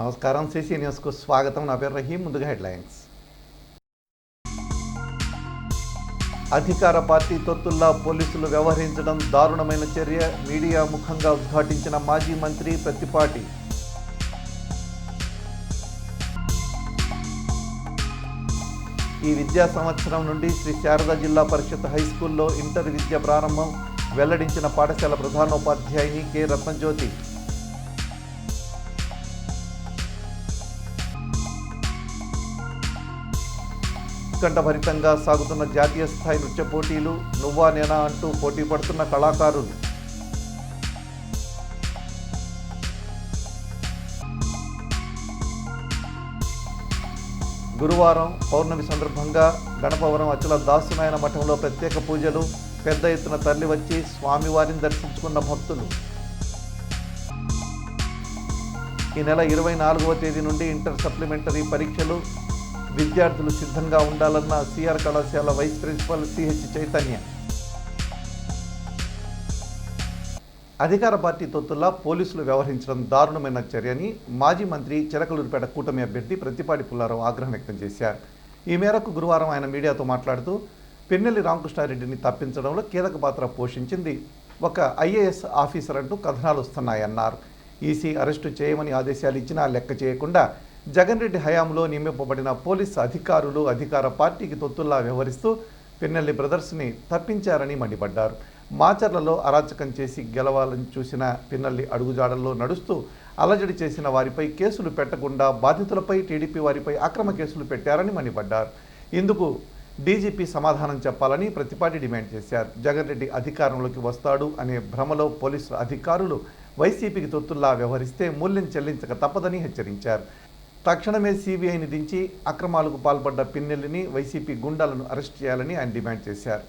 నమస్కారం సిసి న్యూస్కు స్వాగతం. నా పేరు రహీం. ముందుగా హెడ్లైన్స్. అధికార పార్టీ తొత్తుల్లా పోలీసులు వ్యవహరించడం దారుణమైన చర్య. మీడియా ముఖంగా ఉద్ఘాటించిన మాజీ మంత్రి ప్రత్తిపాటి. ఈ విద్యా సంవత్సరం నుండి శ్రీ శారదా జిల్లా పరిషత్ హైస్కూల్లో ఇంటర్ విద్య ప్రారంభం. వెల్లడించిన పాఠశాల ప్రధానోపాధ్యాయుని కె రత్నజ్యోతి. ఉత్కంఠభరితంగా సాగుతున్న జాతీయ స్థాయి నృత్య పోటీలు. నువ్వా నేనా అంటూ పోటీ పడుతున్న కళాకారులు. గురువారం పౌర్ణమి సందర్భంగా గణపవరం అచల దాసునాయన మఠంలో ప్రత్యేక పూజలు. పెద్ద ఎత్తున తరలి వచ్చి స్వామివారిని దర్శించుకున్న భక్తులు. ఈ నెల 24వ తేదీ నుండి ఇంటర్ సప్లిమెంటరీ పరీక్షలు. విద్యార్థులు సిద్ధంగా ఉండాలన్న సిఆర్ కళాశాల వైస్ ప్రిన్సిపల్ సిహెచ్ చైతన్య. అధికార పార్టీ తొత్తుల్లా పోలీసులు వ్యవహరించడం దారుణమైన చర్యని మాజీ మంత్రి చిలకలూరిపేట కూటమి అభ్యర్థి ప్రత్తిపాటి పుల్లారావు ఆగ్రహం వ్యక్తం చేశారు. ఈ మేరకు గురువారం ఆయన మీడియాతో మాట్లాడుతూ పిన్నెల్లి రామకృష్ణారెడ్డిని తప్పించడంలో కీలక పాత్ర పోషించింది ఒక ఐఏఎస్ ఆఫీసర్ అంటూ కథనాలు వస్తున్నాయన్నారు. ఈసీ అరెస్టు చేయమని ఆదేశాలు ఇచ్చినా లెక్క చేయకుండా జగన్ రెడ్డి హయాంలో నియమింపబడిన పోలీసు అధికారులు అధికార పార్టీకి తొత్తుల్లా వ్యవహరిస్తూ పిన్నెల్లి బ్రదర్స్ని తప్పించారని మండిపడ్డారు. మాచర్లలో అరాచకం చేసి గెలవాలని చూసిన పిన్నెల్లి అడుగుజాడల్లో నడుస్తూ అలజడి చేసిన వారిపై కేసులు పెట్టకుండా బాధితులపై టీడీపీ వారిపై అక్రమ కేసులు పెట్టారని మండిపడ్డారు. ఇందుకు డీజీపీ సమాధానం చెప్పాలని ప్రత్తిపాటి డిమాండ్ చేశారు. జగన్ రెడ్డి అధికారంలోకి వస్తాడు అనే భ్రమలో పోలీసు అధికారులు వైసీపీకి తొత్తుల్లా వ్యవహరిస్తే మూల్యం చెల్లించక తప్పదని హెచ్చరించారు. తక్షణమే సిబిఐని దించి అక్రమాలకు పాల్పడ్డ పిన్నెల్లిని వైసీపీ గుండాలను అరెస్ట్ చేయాలని ఆయన డిమాండ్ చేశారు.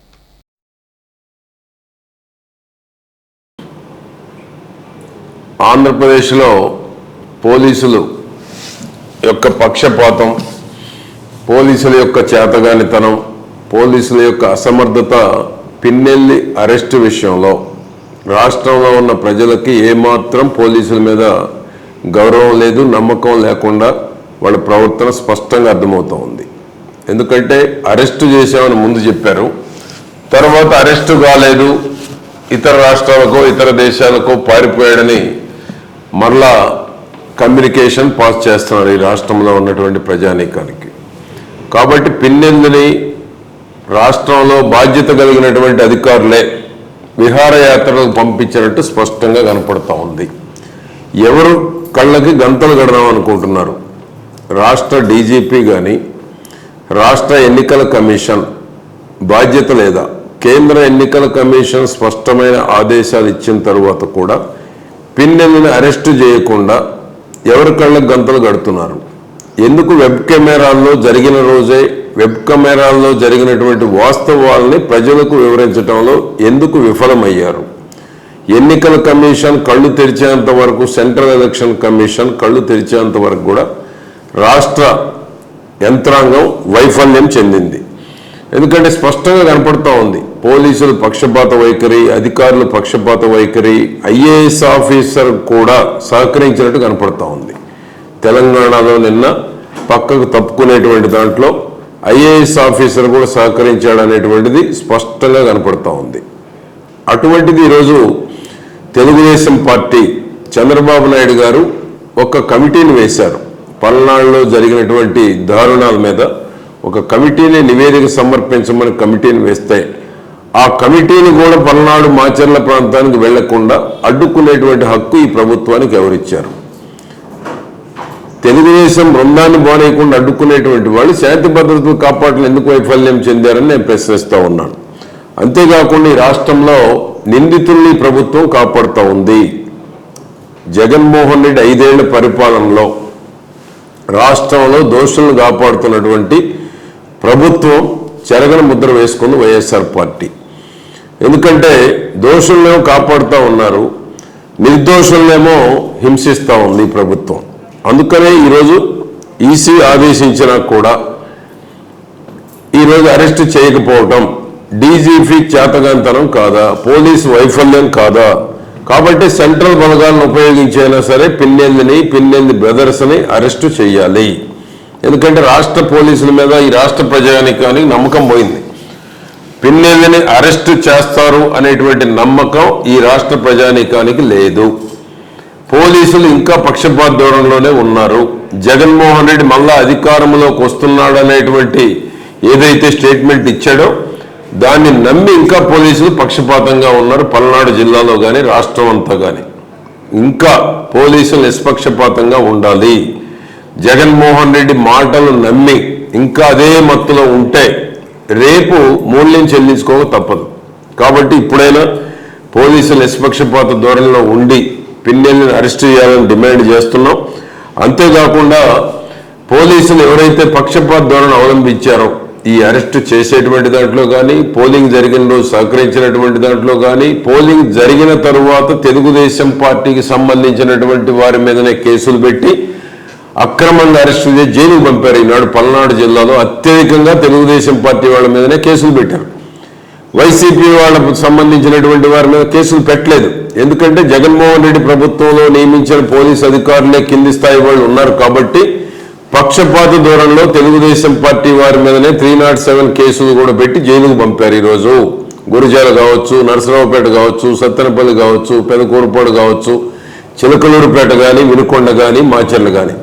ఆంధ్రప్రదేశ్లో పోలీసులు యొక్క పక్షపాతం, పోలీసుల యొక్క చేతగానితనం, పోలీసుల యొక్క అసమర్థత పిన్నెల్లి అరెస్టు విషయంలో రాష్ట్రంలో ఉన్న ప్రజలకి ఏమాత్రం పోలీసుల మీద గౌరవం లేదు, నమ్మకం లేకుండా వాళ్ళ ప్రవర్తన స్పష్టంగా అర్థమవుతూ ఉంది. ఎందుకంటే అరెస్టు చేశామని ముందు చెప్పారు, తర్వాత అరెస్టు కాలేదు, ఇతర రాష్ట్రాలకో ఇతర దేశాలకో పారిపోయాడని మరలా కమ్యూనికేషన్ పాస్ చేస్తున్నారు ఈ రాష్ట్రంలో ఉన్నటువంటి ప్రజానీకానికి. కాబట్టి పిన్నెల్లిని రాష్ట్రంలో బాధ్యత కలిగినటువంటి అధికారులే విహారయాత్రలకు పంపించినట్టు స్పష్టంగా కనపడుతూ ఉంది. ఎవరు కళ్ళకి గంతలు కడదాం అనుకుంటున్నారు? రాష్ట్ర డీజీపీ కానీ రాష్ట్ర ఎన్నికల కమిషన్ బాధ్యత లేదా? కేంద్ర ఎన్నికల కమిషన్ స్పష్టమైన ఆదేశాలు ఇచ్చిన తరువాత కూడా పిన్నెల్లిని అరెస్టు చేయకుండా ఎవరి కళ్ళకి గంతలు కడుతున్నారు? ఎందుకు వెబ్ కెమెరాల్లో జరిగిన రోజే వెబ్ కెమెరాల్లో జరిగినటువంటి వాస్తవాలని ప్రజలకు వివరించడంలో ఎందుకు విఫలమయ్యారు? ఎన్నికల కమిషన్ కళ్ళు తెరిచేంత వరకు, సెంట్రల్ ఎలక్షన్ కమిషన్ కళ్ళు తెరిచేంత వరకు కూడా రాష్ట్ర యంత్రాంగం వైఫల్యం చెందింది. ఎందుకంటే స్పష్టంగా కనపడుతూ ఉంది పోలీసులు పక్షపాత వైఖరి, అధికారులు పక్షపాత వైఖరి, ఐఏఎస్ ఆఫీసర్ కూడా సహకరించినట్టు కనపడుతూ ఉంది. తెలంగాణలో నిన్న పక్కకు తప్పుకునేటువంటి దాంట్లో ఐఏఎస్ ఆఫీసర్ కూడా సహకరించాడనేటువంటిది స్పష్టంగా కనపడుతూ ఉంది. అటువంటిది ఈరోజు తెలుగుదేశం పార్టీ చంద్రబాబు నాయుడు గారు ఒక కమిటీని వేశారు. పల్నాడులో జరిగినటువంటి దారుణాల మీద ఒక కమిటీని నివేదిక సమర్పించమని కమిటీని వేస్తే ఆ కమిటీని కూడా పల్నాడు మాచర్ల ప్రాంతానికి వెళ్లకుండా అడ్డుకునేటువంటి హక్కు ఈ ప్రభుత్వానికి ఎవరిచ్చారు? తెలుగుదేశం బృందాన్ని బానేయకుండా అడ్డుకునేటువంటి వాళ్ళు శాంతి భద్రతలు కాపాడలు ఎందుకు వైఫల్యం చెందారని నేను ప్రశ్నిస్తూ ఉన్నాను. అంతేకాకుండా ఈ రాష్ట్రంలో నిందితుల్ని ప్రభుత్వం కాపాడుతూ ఉంది. జగన్మోహన్ రెడ్డి 5 ఏళ్ల పరిపాలనలో రాష్ట్రంలో దోషులను కాపాడుతున్నటువంటి ప్రభుత్వం చెరగని ముద్ర వేసుకుంది వైఎస్ఆర్ పార్టీ. ఎందుకంటే దోషులనేమో కాపాడుతూ ఉన్నారు, నిర్దోషులనేమో హింసిస్తూ ఉంది ప్రభుత్వం. అందుకనే ఈరోజు ఈసీ ఆదేశించినా కూడా ఈరోజు అరెస్ట్ చేయకపోవటం డీజీపీ చేతగాంతనం కాదా, పోలీసు వైఫల్యం కాదా? కాబట్టి సెంట్రల్ బలగాలను ఉపయోగించైనా సరే పిన్నెంది బ్రదర్స్ని అరెస్టు చేయాలి. ఎందుకంటే రాష్ట్ర పోలీసుల మీద ఈ రాష్ట్ర ప్రజానికానికి నమ్మకం పోయింది. పిన్నెల్లిని అరెస్టు చేస్తారు అనేటువంటి నమ్మకం ఈ రాష్ట్ర ప్రజానీకానికి లేదు. పోలీసులు ఇంకా పక్షపాత ధోరణిలోనే ఉన్నారు. జగన్మోహన్ రెడ్డి మళ్ళా అధికారంలోకి వస్తున్నాడు అనేటువంటి ఏదైతే స్టేట్మెంట్ ఇచ్చాడో దాన్ని నమ్మి ఇంకా పోలీసులు పక్షపాతంగా ఉన్నారు. పల్నాడు జిల్లాలో కానీ రాష్ట్రం అంతా కానీ ఇంకా పోలీసులు నిష్పక్షపాతంగా ఉండాలి. జగన్మోహన్ రెడ్డి మాటలు నమ్మి ఇంకా అదే మత్తులో ఉంటే రేపు మూల్యం చెల్లించుకోక తప్పదు. కాబట్టి ఇప్పుడైనా పోలీసులు నిష్పక్షపాత ధోరణిలో ఉండి పిన్నెల్లిని అరెస్ట్ చేయాలని డిమాండ్ చేస్తున్నాం. అంతేకాకుండా పోలీసులు ఎవరైతే పక్షపాత ధోరణి అవలంబించారో ఈ అరెస్టు చేసేటువంటి దాంట్లో కానీ, పోలింగ్ జరిగిన రోజు సహకరించినటువంటి దాంట్లో కానీ, పోలింగ్ జరిగిన తరువాత తెలుగుదేశం పార్టీకి సంబంధించినటువంటి వారి మీదనే కేసులు పెట్టి అక్రమంగా అరెస్టు చేసి జైలుకు పంపారు. ఈనాడు పల్నాడు జిల్లాలో అత్యధికంగా తెలుగుదేశం పార్టీ వాళ్ళ మీదనే కేసులు పెట్టారు. వైసీపీ వాళ్ళకు సంబంధించినటువంటి వారి మీద కేసులు పెట్టలేదు. ఎందుకంటే జగన్మోహన్ రెడ్డి ప్రభుత్వంలో నియమించిన పోలీసు అధికారులే కింది స్థాయి వాళ్ళు ఉన్నారు కాబట్టి పక్షపాత ధోరణిలో తెలుగుదేశం పార్టీ వారి మీదనే 307 కేసులు కూడా పెట్టి జైలుకు పంపారు. ఈరోజు గురిజాల కావచ్చు, నరసరావుపేట కావచ్చు, సత్తెనపల్లి కావచ్చు, పెదకూరుపాడు కావచ్చు, చిలకలూరుపేట కానీ, వినుకొండ కానీ, మాచర్ల కానీ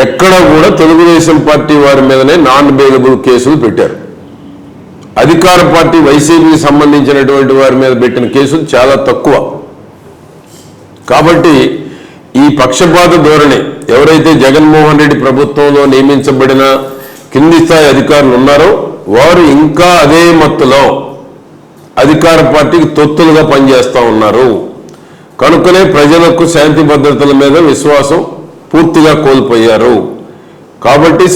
ఎక్కడ కూడా తెలుగుదేశం పార్టీ వారి మీదనే నాన్ బెయిలబుల్ కేసులు పెట్టారు. అధికార పార్టీ వైసీపీకి సంబంధించినటువంటి వారి మీద పెట్టిన కేసులు చాలా తక్కువ. కాబట్టి ఈ పక్షపాత ధోరణి ఎవరైతే జగన్మోహన్ రెడ్డి ప్రభుత్వంలో నియమించబడిన కింది స్థాయి అధికారులు ఉన్నారో వారు ఇంకా అదే మత్తులో అధికార పార్టీకి తొత్తులుగా పనిచేస్తూ ఉన్నారు. కనుకనే ప్రజలకు శాంతి భద్రతల మీద విశ్వాసం పూర్తిగా కోల్పోయారు. కాబట్టి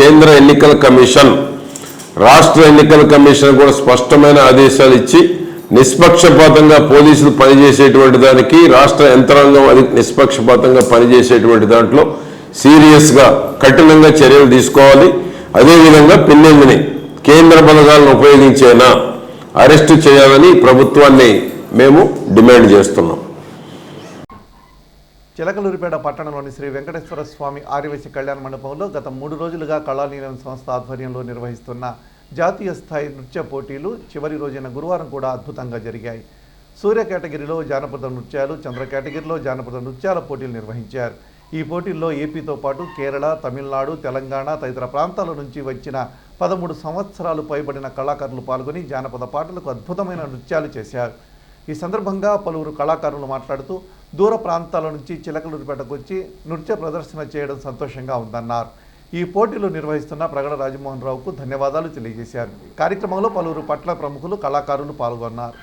కేంద్ర ఎన్నికల కమిషన్, రాష్ట్ర ఎన్నికల కమిషన్ కూడా స్పష్టమైన ఆదేశాలు ఇచ్చి నిష్పక్షపాతంగా పోలీసులు పనిచేసేటువంటి దానికి, రాష్ట్ర యంత్రాంగం అది నిష్పక్షపాతంగా పనిచేసేటువంటి దాంట్లో సీరియస్గా కఠినంగా చర్యలు తీసుకోవాలి. అదేవిధంగా పిన్నెల్లిని కేంద్ర బలగాలను ఉపయోగించేనా అరెస్టు చేయాలని ప్రభుత్వాన్ని మేము డిమాండ్ చేస్తున్నాం. చిలకలూరిపేట పట్టణంలోని శ్రీ వెంకటేశ్వర స్వామి ఆర్యవైశ్య కళ్యాణ మండపంలో గత 3 రోజులుగా కళానీలం సంస్థ ఆధ్వర్యంలో నిర్వహిస్తున్న జాతీయ స్థాయి నృత్య పోటీలు చివరి రోజైన గురువారం కూడా అద్భుతంగా జరిగాయి. సూర్య కేటగిరీలో జానపద నృత్యాలు, చంద్ర కేటగిరీలో జానపద నృత్యాల పోటీలు నిర్వహించారు. ఈ పోటీల్లో ఏపీతో పాటు కేరళ, తమిళనాడు, తెలంగాణ తదితర ప్రాంతాల నుంచి వచ్చిన 13 సంవత్సరాలు పైబడిన కళాకారులు పాల్గొని జానపద పాటలకు అద్భుతమైన నృత్యాలు చేశారు. ఈ సందర్భంగా పలువురు కళాకారులు మాట్లాడుతూ దూర ప్రాంతాల నుంచి చిలకలూరిపేటకు వచ్చి నృత్య ప్రదర్శన చేయడం సంతోషంగా ఉందన్నారు. ఈ పోటీలు నిర్వహిస్తున్న ప్రగడ రాజమోహన్ రావుకు ధన్యవాదాలు తెలియజేశారు. కార్యక్రమంలో పలువురు పట్ల ప్రముఖులు, కళాకారులు పాల్గొన్నారు.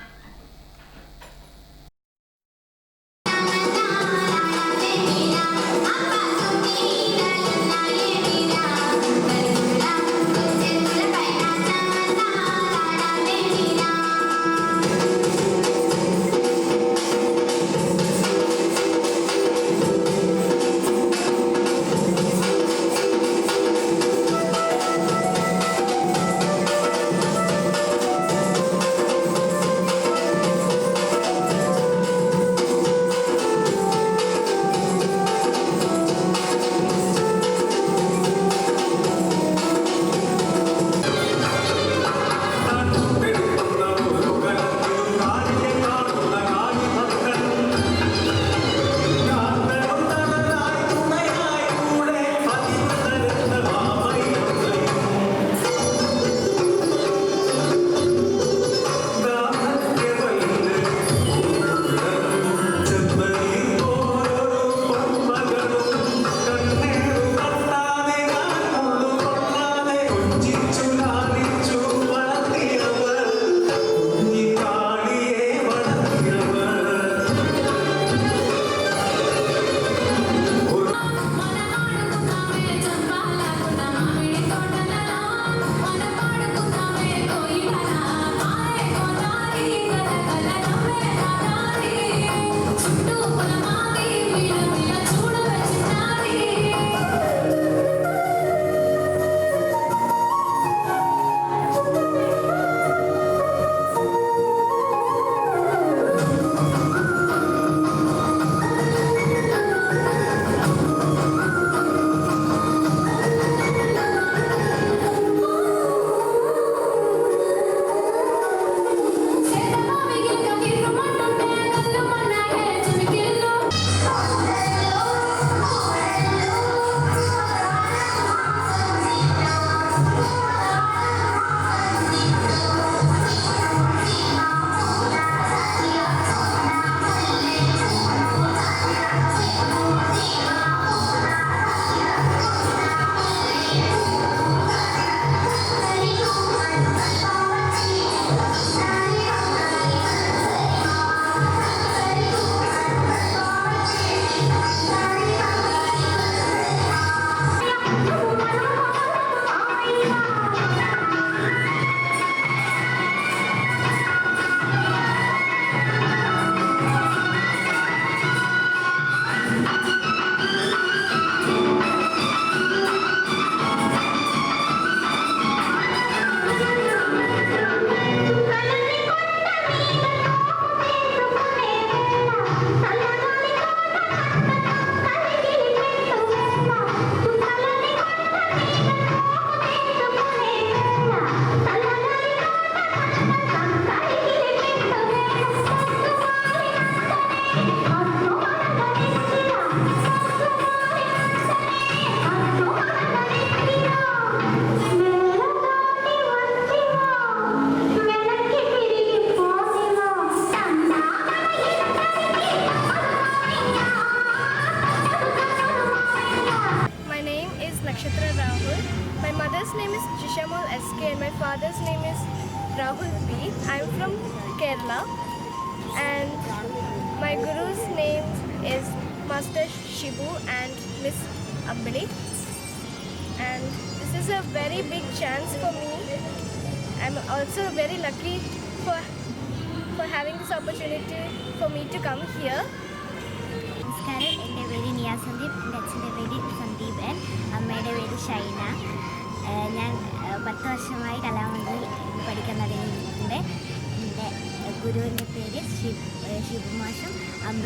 SK and my father's name is Rahul B. I'm from Kerala and my guru's name is Master Shibu and Miss Ambali. And this is a very big chance for me. I'm also very lucky for having this opportunity for me to come here. നമസ്കാരം. എൻ്റെ പേര് നിയ സന്ദീപ്, എൻ്റെ അച്ഛൻ്റെ പേര് Sandeep N, അമ്മയുടെ പേര് ഷൈന. ഞാൻ 10 വർഷമായി കലാമണ്ഡലിൽ പഠിക്കാൻ തുടങ്ങിയിട്ടുണ്ട്. എൻ്റെ ഗുരുവിൻ്റെ പേര് ശിവമാഷും അമ്പ.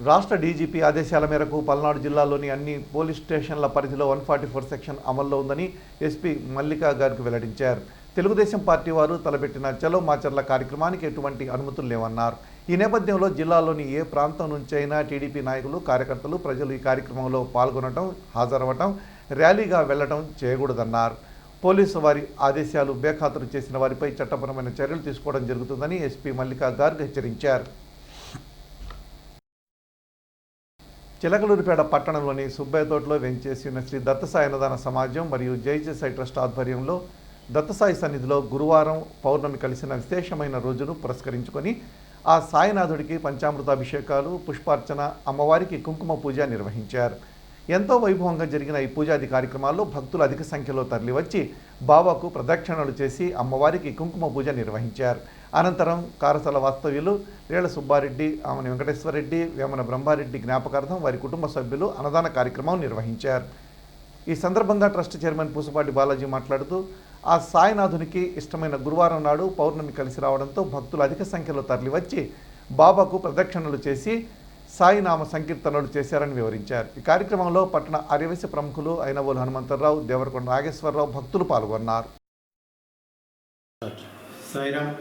రాష్ట్ర డీజీపీ ఆదేశాల మేరకు పల్నాడు జిల్లాలోని అన్ని పోలీస్ స్టేషన్ల పరిధిలో 144 సెక్షన్ అమల్లో ఉందని ఎస్పీ మల్లికా గార్గ్ వెల్లడించారు. తెలుగుదేశం పార్టీ వారు తలపెట్టిన చలో మాచర్ల కార్యక్రమానికి ఎటువంటి అనుమతులు లేవన్నారు. ఈ నేపథ్యంలో జిల్లాలోని ఏ ప్రాంతం నుంచైనా టీడీపీ నాయకులు, కార్యకర్తలు, ప్రజలు ఈ కార్యక్రమంలో పాల్గొనడం, హాజరవటం, ర్యాలీగా వెళ్లడం చేయకూడదన్నారు. పోలీసు వారి ఆదేశాలు బేఖాతరు చేసిన వారిపై చట్టపరమైన చర్యలు తీసుకోవడం జరుగుతుందని ఎస్పీ మల్లికా గార్గ్ హెచ్చరించారు. చిలకలూరిపేట పట్టణంలోని సుబ్బయ్యతోటలో వెంచేసి ఉన్న శ్రీ దత్తసాయి అన్నదాన సమాజం మరియు జైజసాయి ట్రస్ట్ ఆధ్వర్యంలో దత్తసాయి సన్నిధిలో గురువారం పౌర్ణమి కలిసిన విశేషమైన రోజును పురస్కరించుకొని ఆ సాయినాథుడికి పంచామృతాభిషేకాలు, పుష్పార్చన, అమ్మవారికి కుంకుమ పూజ నిర్వహించారు. ఎంతో వైభవంగా జరిగిన ఈ పూజాది కార్యక్రమాల్లో భక్తులు అధిక సంఖ్యలో తరలివచ్చి బాబాకు ప్రదక్షిణలు చేసి అమ్మవారికి కుంకుమ పూజ నిర్వహించారు. అనంతరం కారసల వాస్తవ్యులు రేళ్ల సుబ్బారెడ్డి, ఆమె వెంకటేశ్వరరెడ్డి, వేమన బ్రహ్మారెడ్డి జ్ఞాపకార్థం వారి కుటుంబ సభ్యులు అన్నదాన కార్యక్రమం నిర్వహించారు. ఈ సందర్భంగా ట్రస్ట్ చైర్మన్ పూసపాటి బాలాజీ మాట్లాడుతూ ఆ సాయినాథునికి ఇష్టమైన గురువారం నాడు పౌర్ణమి కలిసి రావడంతో భక్తులు అధిక సంఖ్యలో తరలివచ్చి బాబాకు ప్రదక్షిణలు చేసి సాయినామ సంకీర్తనలు చేశారని వివరించారు. ఈ కార్యక్రమంలో పట్టణ ఆర్యవైశ్య ప్రముఖులు అయినవోలు హనుమంతరావు, దేవరకొండ నాగేశ్వరరావు భక్తులు పాల్గొన్నారు. సాయిరామ్,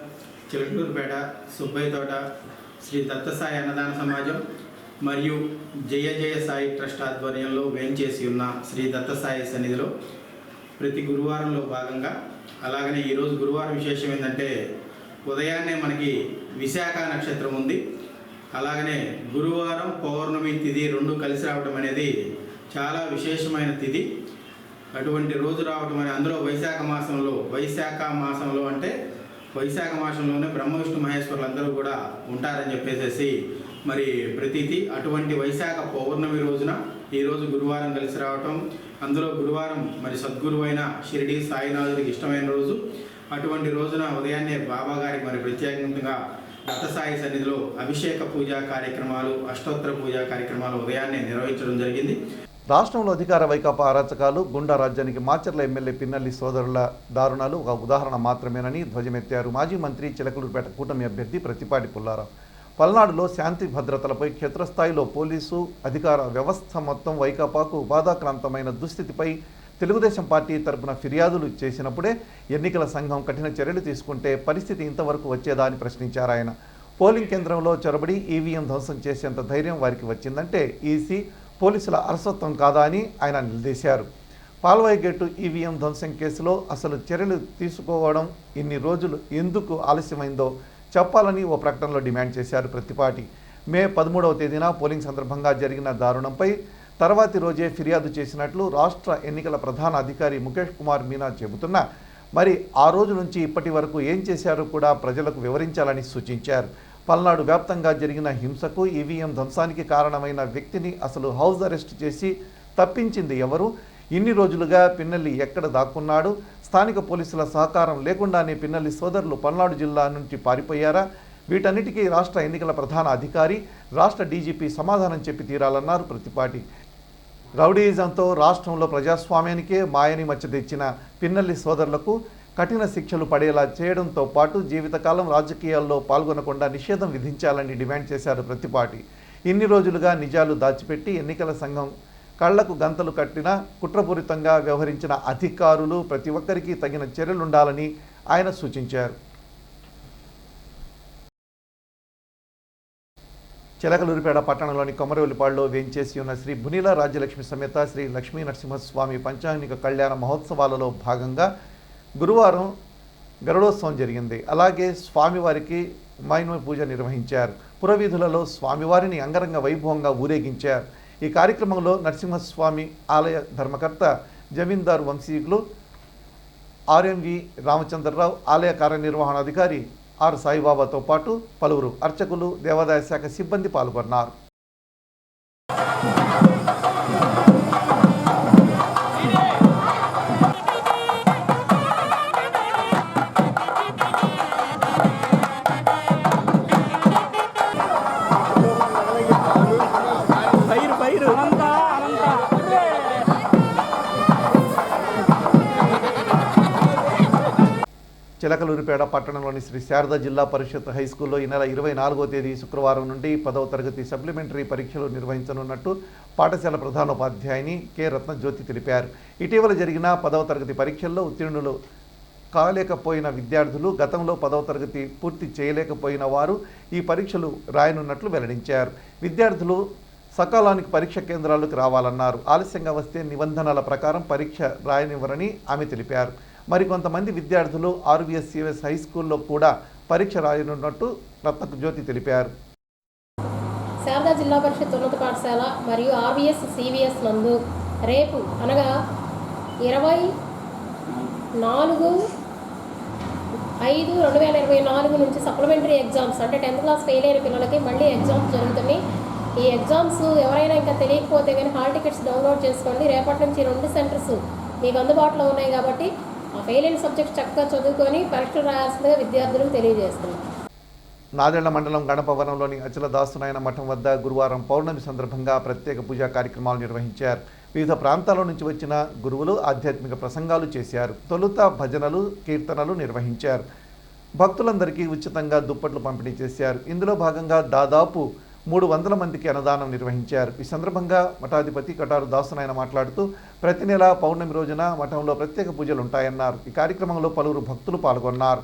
చిలకలూరుపేట సుబ్బయ్యతోట శ్రీ దత్తసాయి అన్నదాన సమాజం మరియు జయ జయ సాయి ట్రస్ట్ ఆధ్వర్యంలో వేంచేసి ఉన్న శ్రీ దత్తసాయి సన్నిధిలో ప్రతి గురువారంలో భాగంగా, అలాగనే ఈరోజు గురువారం విశేషం ఏంటంటే ఉదయాన్నే మనకి విశాఖ నక్షత్రం ఉంది. అలాగనే గురువారం పౌర్ణమి తిథి రెండు కలిసి రావడం అనేది చాలా విశేషమైన తిథి. అటువంటి రోజు రావడం అనేది అందులో వైశాఖ మాసంలో అంటే వైశాఖ మాసంలోనే బ్రహ్మ విష్ణు మహేశ్వరులు అందరూ కూడా ఉంటారని చెప్పేసి మరి ప్రతీతి. అటువంటి వైశాఖ పౌర్ణమి రోజున ఈరోజు గురువారం కలిసి రావటం, అందులో గురువారం మరి సద్గురువైన షిరిడి సాయినాథుడికి ఇష్టమైన రోజు. అటువంటి రోజున ఉదయాన్నే బాబా గారికి మరి ప్రత్యేకంగా దత్తసాయి సన్నిధిలో అభిషేక పూజా కార్యక్రమాలు, అష్టోత్తర పూజా కార్యక్రమాలు ఉదయాన్నే నిర్వహించడం జరిగింది. రాష్ట్రంలో అధికార వైకాపా అరాచకాలు, గుండా రాజ్యానికి మాచర్ల ఎమ్మెల్యే పిన్నెల్లి సోదరుల దారుణాలు ఒక ఉదాహరణ మాత్రమేనని ధ్వజమెత్తారు మాజీ మంత్రి చిలకలూరుపేట కూటమి అభ్యర్థి ప్రత్తిపాటి పుల్లారావు. పల్నాడులో శాంతి భద్రతలపై క్షేత్రస్థాయిలో పోలీసు అధికార వ్యవస్థ మొత్తం వైకాపాకు బాధాక్రాంతమైన దుస్థితిపై తెలుగుదేశం పార్టీ తరపున ఫిర్యాదులు చేసినప్పుడే ఎన్నికల సంఘం కఠిన చర్యలు తీసుకుంటే పరిస్థితి ఇంతవరకు వచ్చేదా అని ప్రశ్నించారు ఆయన. పోలింగ్ కేంద్రంలో చొరబడి ఈవీఎం ధ్వంసం చేసేంత ధైర్యం వారికి వచ్చిందంటే ఈసీ పోలీసుల అలసత్వం కాదా అని ఆయన నిలదీశారు. పాల్వాయి గేటు ఈవీఎం ధ్వంసం కేసులో అసలు చర్యలు తీసుకోవడం ఇన్ని రోజులు ఎందుకు ఆలస్యమైందో చెప్పాలని ఓ ప్రకటనలో డిమాండ్ చేశారు ప్రత్తిపాటి. మే 13వ తేదీన పోలింగ్ సందర్భంగా జరిగిన దారుణంపై తర్వాతి రోజే ఫిర్యాదు చేసినట్లు రాష్ట్ర ఎన్నికల ప్రధాన అధికారి ముఖేష్ కుమార్ మీనా చెబుతున్నా మరి ఆ రోజు నుంచి ఇప్పటి వరకు ఏం చేశారో కూడా ప్రజలకు వివరించాలని సూచించారు. పల్నాడు వ్యాప్తంగా జరిగిన హింసకు, ఈవీఎం ధ్వంసానికి కారణమైన వ్యక్తిని అసలు హౌస్ అరెస్ట్ చేసి తప్పించింది ఎవరు? ఇన్ని రోజులుగా పిన్నెల్లి ఎక్కడ దాక్కున్నాడు? స్థానిక పోలీసుల సహకారం లేకుండానే పిన్నెల్లి సోదరులు పల్నాడు జిల్లా నుంచి పారిపోయారా? వీటన్నిటికీ రాష్ట్ర ఎన్నికల ప్రధాన అధికారి, రాష్ట్ర డీజీపీ సమాధానం చెప్పి తీరాలన్నారు ప్రత్తిపాటి. రౌడీయిజంతో రాష్ట్రంలో ప్రజాస్వామ్యానికే మాయని మచ్చ తెచ్చిన పిన్నెల్లి సోదరులకు కఠిన శిక్షలు పడేలా చేయడంతో పాటు జీవితకాలం రాజకీయాల్లో పాల్గొనకుండా నిషేధం విధించాలని డిమాండ్ చేశారు ప్రత్తిపాటి. ఇన్ని రోజులుగా నిజాలు దాచిపెట్టి ఎన్నికల సంఘం కళ్లకు గంతలు కట్టిన కుట్రపూరితంగా వ్యవహరించిన అధికారులు ప్రతి ఒక్కరికి తగిన చర్యలుండాలని ఆయన సూచించారు. చిలకలూరిపేట పట్టణంలోని కొమరవెల్లిపాడులో వేంచేసి ఉన్న శ్రీ బునిల రాజ్యలక్ష్మి సమేత శ్రీ లక్ష్మీ నరసింహస్వామి పంచాంగిక కళ్యాణ మహోత్సవాలలో భాగంగా గురువారం గరుడోత్సవం జరిగింది. అలాగే స్వామివారికి మైనవ పూజ నిర్వహించారు. పురవీధులలో స్వామివారిని అంగరంగ వైభవంగా ఊరేగించారు. ఈ కార్యక్రమంలో నరసింహస్వామి ఆలయ ధర్మకర్త జమీందారు వంశీకులు, ఆర్ఎంవి రామచంద్రరావు, ఆలయ కార్యనిర్వహణాధికారి ఆర్ సాయిబాబాతో పాటు పలువురు అర్చకులు, దేవాదాయ శాఖ సిబ్బంది పాల్గొన్నారు. చిలకలూరిపేట పట్టణంలోని శ్రీ శారదా జిల్లా పరిషత్ హైస్కూల్లో ఈ నెల 24వ తేదీ శుక్రవారం నుండి 10వ తరగతి సప్లిమెంటరీ పరీక్షలు నిర్వహించనున్నట్టు పాఠశాల ప్రధానోపాధ్యాయుని కె రత్నజ్యోతి తెలిపారు. ఇటీవల జరిగిన 10వ తరగతి పరీక్షల్లో ఉత్తీర్ణులు కాలేకపోయిన విద్యార్థులు, గతంలో 10వ తరగతి పూర్తి చేయలేకపోయిన వారు ఈ పరీక్షలు రాయనున్నట్లు వెల్లడించారు. విద్యార్థులు సకాలానికి పరీక్ష కేంద్రాలకు రావాలన్నారు. ఆలస్యంగా వస్తే నిబంధనల ప్రకారం పరీక్ష రాయనివ్వరని ఆమె తెలిపారు. మరికొంతమంది విద్యార్థులు ఆర్వీఎస్సీఎస్ హైస్కూల్లో కూడా పరీక్ష రాయనున్నట్టు రత్నజ్యోతి తెలిపారు. శారదా జిల్లా పరిషత్ ఉన్నత పాఠశాల మరియు ఆర్వీఎస్ సివిఎస్ నందు రేపు అనగా 24/5/2024 నుంచి సప్లిమెంటరీ ఎగ్జామ్స్ అంటే 10th క్లాస్ ఫెయిల్ అయిన పిల్లలకి మళ్ళీ ఎగ్జామ్స్ జరుగుతున్నాయి. ఈ ఎగ్జామ్స్ ఎవరైనా ఇంకా తెలియకపోతే కానీ హాల్ టికెట్స్ డౌన్లోడ్ చేసుకోండి. రేపటి నుంచి 2 సెంటర్స్ మీకు అందుబాటులో ఉన్నాయి కాబట్టి ఆ ఫెయిల్ అయిన సబ్జెక్ట్స్ చక్కగా చదువుకొని పరీక్షలు రాయాల్సిందిగా విద్యార్థులకు తెలియజేస్తున్నాం. నాదెళ్ల మండలం గణపవనంలోని అచల దాసునాయన మఠం వద్ద గురువారం పౌర్ణమి సందర్భంగా ప్రత్యేక పూజా కార్యక్రమాలు నిర్వహించారు. వివిధ ప్రాంతాల నుంచి వచ్చిన గురువులు ఆధ్యాత్మిక ప్రసంగాలు చేశారు. తొలుత భజనలు, కీర్తనలు నిర్వహించారు. భక్తులందరికీ ఉచితంగా దుప్పట్లు పంపిణీ చేశారు. ఇందులో భాగంగా దాదాపు 300 మందికి అన్నదానం నిర్వహించారు. ఈ సందర్భంగా మఠాధిపతి కటారు దాసునాయన మాట్లాడుతూ ప్రతి నెల పౌర్ణమి రోజున మఠంలో ప్రత్యేక పూజలు ఉంటాయన్నారు. ఈ కార్యక్రమంలో పలువురు భక్తులు పాల్గొన్నారు.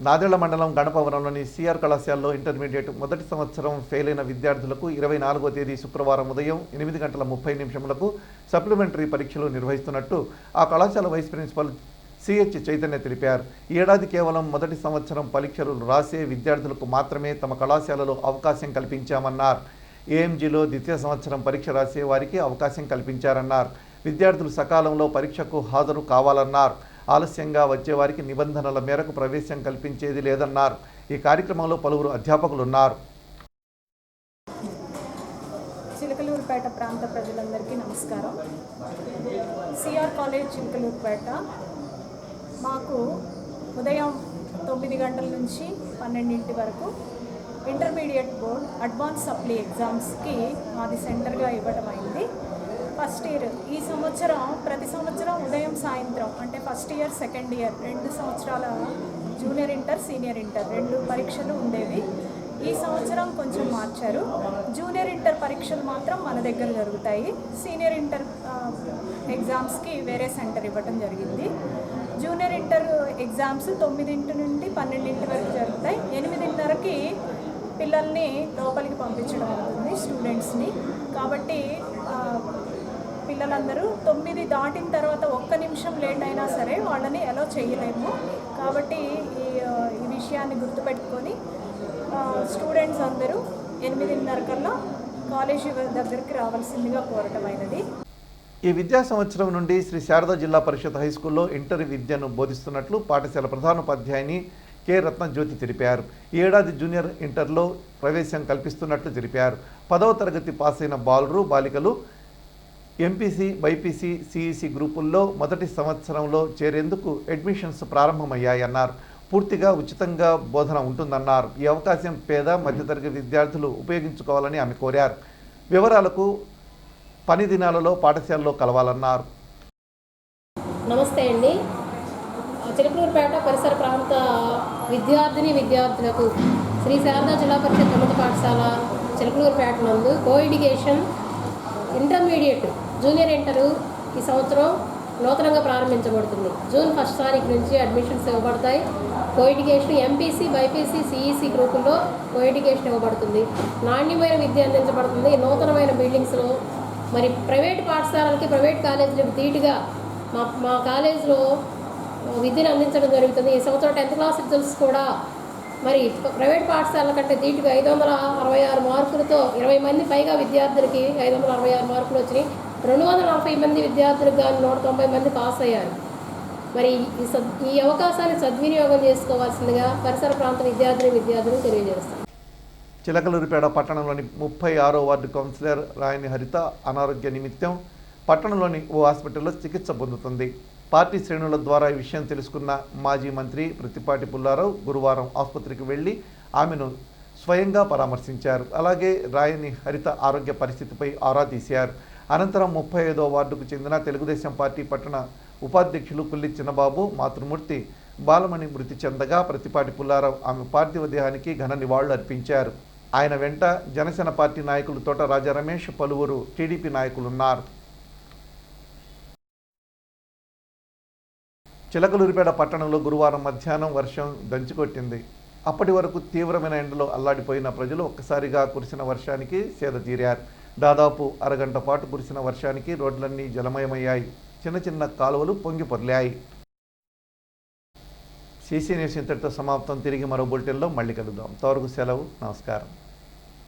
నాదెళ్ల మండలం గణపవరంలోని సిఆర్ కళాశాలలో ఇంటర్మీడియట్ మొదటి సంవత్సరం ఫెయిల్ అయిన విద్యార్థులకు 24వ తేదీ శుక్రవారం ఉదయం 8:30 సప్లిమెంటరీ పరీక్షలు నిర్వహిస్తున్నట్టు ఆ కళాశాల వైస్ ప్రిన్సిపల్ సిహెచ్ చైతన్య తెలిపారు. ఈ ఏడాది కేవలం మొదటి సంవత్సరం పరీక్షలు రాసే విద్యార్థులకు మాత్రమే తమ కళాశాలలో అవకాశం కల్పించామన్నారు. ఏఎంజీలో ద్వితీయ సంవత్సరం పరీక్ష రాసే వారికి అవకాశం కల్పించారన్నారు. విద్యార్థులు సకాలంలో పరీక్షకు హాజరు కావాలన్నారు. ఆలస్యంగా వచ్చేవారికి నిబంధనల మేరకు ప్రవేశం కల్పించేది లేదన్నారు. ఈ కార్యక్రమంలో పలువురు అధ్యాపకులు ఉన్నారు. చిలకలూరుపేట ప్రాంత ప్రజలందరికీ నమస్కారం. సిఆర్ కాలేజ్ చిలకలూరుపేట మాకు ఉదయం 9 గంటల నుంచి 12 వరకు ఇంటర్మీడియట్ బోర్డ్ అడ్వాన్స్ సప్లీ ఎగ్జామ్స్కి మాది సెంటర్గా ఇవ్వడం అయింది. ఫస్ట్ ఇయర్ ఈ సంవత్సరం ప్రతి సంవత్సరం ఉదయం సాయంత్రం అంటే ఫస్ట్ ఇయర్ సెకండ్ ఇయర్ 2 సంవత్సరాల జూనియర్ ఇంటర్ సీనియర్ ఇంటర్ 2 పరీక్షలు ఉండేవి. ఈ సంవత్సరం కొంచెం మార్చారు. జూనియర్ ఇంటర్ పరీక్షలు మాత్రం మన దగ్గర జరుగుతాయి. సీనియర్ ఇంటర్ ఎగ్జామ్స్కి వేరే సెంటర్ ఇవ్వడం జరిగింది. జూనియర్ ఇంటర్ ఎగ్జామ్స్ 9 నుండి 12 వరకు జరుగుతాయి. 8:30కి పిల్లల్ని లోపలికి పంపించడం అవుతుంది స్టూడెంట్స్ని. కాబట్టి పిల్లలందరూ 9 దాటిన తర్వాత 1 నిమిషం లేట్ అయినా సరే వాళ్ళని అలో చేయలేము. కాబట్టి ఈ విషయాన్ని గుర్తుపెట్టుకొని స్టూడెంట్స్ అందరూ 8:30 కల్లా కాలేజీ దగ్గరికి రావాల్సిందిగా కోరటమైనది. ఈ విద్యా సంవత్సరం నుండి శ్రీ శారదా జిల్లా పరిషత్ హైస్కూల్లో ఇంటర్ విద్యను బోధిస్తున్నట్లు పాఠశాల ప్రధానోపాధ్యాయుని కె రత్నజ్యోతి తెలిపారు. ఈ ఏడాది జూనియర్ ఇంటర్లో ప్రవేశం కల్పిస్తున్నట్లు తెలిపారు. 10వ తరగతి పాస్ అయిన బాలికలు ఎంపీసీ, బైపీసీ, సిఈసి గ్రూపుల్లో మొదటి సంవత్సరంలో చేరేందుకు అడ్మిషన్స్ ప్రారంభమయ్యాయన్నారు. పూర్తిగా ఉచితంగా బోధన ఉంటుందన్నారు. ఈ అవకాశం పేద మధ్యతరగతి విద్యార్థులు ఉపయోగించుకోవాలని ఆమె కోరారు. వివరాలకు పని దినాలలో పాఠశాలలో కలవాలన్నారు. నమస్తే అండి. చిలకలూరుపేట పరిసర ప్రాంత విద్యార్థులకు శ్రీ శారదా జిల్లా పరిషత్ ఉన్నత పాఠశాల చిలకలూరుపేట నందు కోఎడ్యుకేషన్ ఇంటర్మీడియట్ జూనియర్ ఇంటరు ఈ సంవత్సరం నూతనంగా ప్రారంభించబడుతుంది. జూన్ 1వ తారీఖు నుంచి అడ్మిషన్స్ ఇవ్వబడతాయి. కోఎడ్యుకేషన్ ఎంపీసీ, బైపీసీ, సిఈసి గ్రూపుల్లో కోఎడ్యుకేషన్ ఇవ్వబడుతుంది. నాణ్యమైన విద్య అందించబడుతుంది. నూతనమైన బిల్డింగ్స్లో మరి ప్రైవేట్ పాఠశాలలకి, ప్రైవేట్ కాలేజీలకు ధీటుగా మా కాలేజీలో విద్యను అందించడం జరుగుతుంది. ఈ సంవత్సరం 10th క్లాస్ రిజల్ట్స్ కూడా మరి ప్రైవేట్ పాఠశాలల కంటే ధీటుగా 566 మార్కులతో 20 మంది పైగా విద్యార్థులకి 566 మార్కులు వచ్చినాయి. 240 మంది విద్యార్థులకు గాను 190 మంది పాస్ అయ్యారు. మరి ఈ అవకాశాన్ని సద్వినియోగం చేసుకోవాల్సిందిగా పరిసర ప్రాంత విద్యార్థులు తెలియజేస్తారు. చిలకలూరిపేట పట్టణంలోని 36వ వార్డు కౌన్సిలర్ రాయని హరిత అనారోగ్య నిమిత్తం పట్టణంలోని ఓ హాస్పిటల్లో చికిత్స పొందుతుంది. పార్టీ శ్రేణుల ద్వారా ఈ విషయం తెలుసుకున్న మాజీ మంత్రి ప్రత్తిపాటి పుల్లారావు గురువారం ఆసుపత్రికి వెళ్లి ఆమెను స్వయంగా పరామర్శించారు. అలాగే రాయని హరిత ఆరోగ్య పరిస్థితిపై ఆరా తీశారు. అనంతరం 35వ వార్డుకు చెందిన తెలుగుదేశం పార్టీ పట్టణ ఉపాధ్యక్షులు కుల్లి చిన్నబాబు, మాతృమూర్తి బాలమణి మృతి చెందగా ప్రత్తిపాటి పుల్లారావు ఆమె పార్థివ దేహానికి ఘన నివాళులు అర్పించారు. ఆయన వెంట జనసేన పార్టీ నాయకులు తోట రాజా రమేష్, పలువురు టీడీపీ నాయకులున్నారు. చిలకలూరిపేట పట్టణంలో గురువారం మధ్యాహ్నం వర్షం దంచుకొట్టింది. అప్పటి వరకు తీవ్రమైన ఎండలో అల్లాడిపోయిన ప్రజలు ఒక్కసారిగా కురిసిన వర్షానికి సేద తీరారు. దాదాపు అరగంట పాటు కురిసిన వర్షానికి రోడ్లన్నీ జలమయమయ్యాయి. చిన్న చిన్న కాలువలు పొంగి పొర్లాయి. CC న్యూస్ ఇంతటితో సమాప్తం. తిరిగి మరో బులెటిన్లో మళ్ళీ కలుద్దాం. అంతవరకు సెలవు. నమస్కారం.